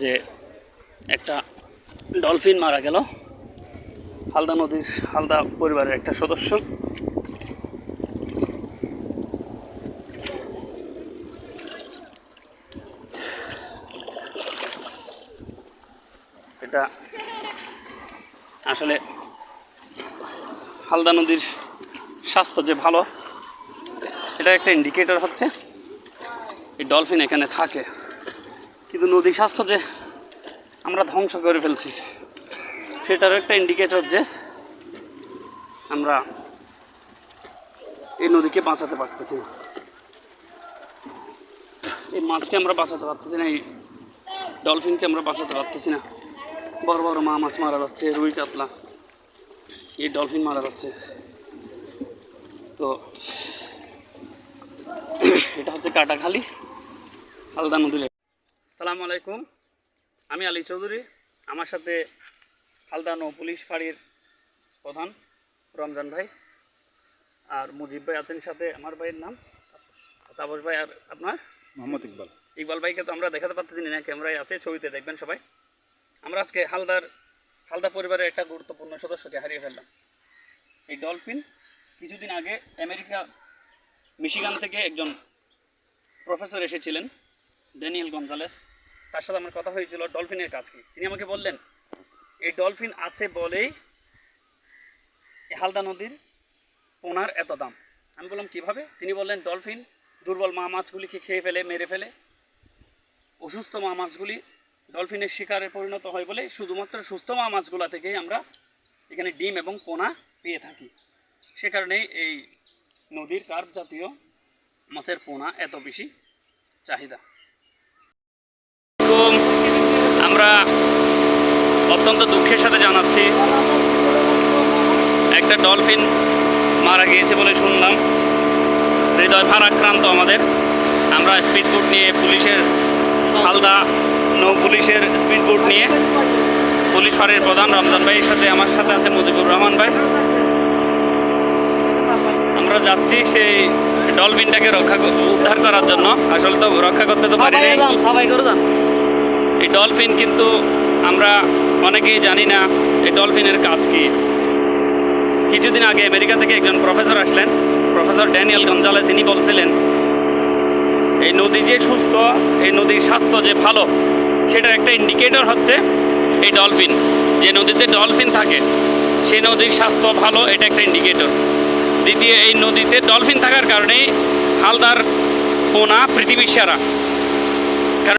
যে একটা ডলফিন মারা গেল হালদা নদীর হালদা পরিবারের একটা সদস্য। এটা আসলে হালদা নদীর স্বাস্থ্য যে ভালো এটা একটা ইন্ডিকেটর হচ্ছে এই ডলফিন এখানে থাকে, কিন্তু নদীর স্বাস্থ্য যে আমরা ধ্বংস করে ফেলছি সেটার একটা ইন্ডিকেটর যে আমরা এই নদীকে বাঁচাতে পারতেছি না, এই মাছকে আমরা বাঁচাতে পারতেছি না, এই ডলফিনকে আমরা বাঁচাতে পারতেছি না। বড় বড় মাছ মারা যাচ্ছে, রুই কাতলা, এই ডলফিন মারা যাচ্ছে। তো এটা হচ্ছে কাটাখালী হালদা নদী। আসসালামু আলাইকুম, আমি আলী চৌধুরী, আমার সাথে হালদা নৌ পুলিশ ফাঁড়ির প্রধান রমজান ভাই আর মুজিব ভাই আছেন, সাথে আমার ভাইয়ের নাম তাপস ভাই, আর আপনার মোহাম্মদ ইকবাল। ইকবাল ভাইকে তো আমরা দেখাতে পারতেছি না, ক্যামেরায় আছে, ছবিতে দেখবেন সবাই। আমরা আজকে হালদা পরিবারের একটা গুরুত্বপূর্ণ সদস্যকে হারিয়ে ফেললাম। এই ডলফিন কিছুদিন আগে আমেরিকা মিশিগান থেকে একজন প্রফেসর এসেছিলেন, ড্যানিয়েল গঞ্জালেস, তার সাথে আমার কথা হয়েছিল ডলফিনের কাজ কি। তিনি আমাকে বললেন এই ডলফিন আছে বলেই হালদা নদীর পোনার এত দাম। আমি বললাম কিভাবে? তিনি বললেন ডলফিন দুর্বল মা মাছগুলিকে খেয়ে ফেলে, মেরে ফেলে। অসুস্থ মা মাছগুলি ডলফিনের শিকারে পরিণত হয় বলে শুধুমাত্র সুস্থ মা মাছগুলা থেকেই আমরা এখানে ডিম এবং পোনা পেয়ে থাকি। সে কারণেই এই নদীর কার্প জাতীয় মাছের পোনা এত বেশি চাহিদা। তো আমরা অত্যন্ত দুঃখের সাথে জানাচ্ছি একটা ডলফিন মারা গিয়েছে বলে শুনলাম। হৃদয় ভারাক্রান্ত আমাদের। আমরা স্পিডবোট নিয়ে পুলিশের হালদা নৌ পুলিশের স্পিডবোট নিয়ে পুলিশ ফাঁড়ির প্রধান রমজান ভাইয়ের সাথে আমার সাথে আছে মুজিবুর রহমান ভাই। আমরা যাচ্ছি সেই ডলফিনটাকে উদ্ধার করার জন্য। আসলে তো রক্ষা করতে তো পারি না, এই ডলফিন কিন্তু আমরা অনেকেই জানি না এই ডলফিনের কাজ কি। কিছুদিন আগে আমেরিকা থেকে একজন প্রফেসর আসলেন, প্রফেসর ড্যানিয়েল গঞ্জালেস, তিনি বলছিলেন এই নদী যে সুস্থ, এই নদীর স্বাস্থ্য যে ভালো সেটার একটা ইন্ডিকেটর হচ্ছে এই ডলফিন। যে নদীতে ডলফিন থাকে সেই নদীর স্বাস্থ্য ভালো, এটা একটা ইন্ডিকেটর। দ্বিতীয়, এই নদীতে ডলফিন থাকার কারণেই হালদার পোনা পৃথিবীর সেরা।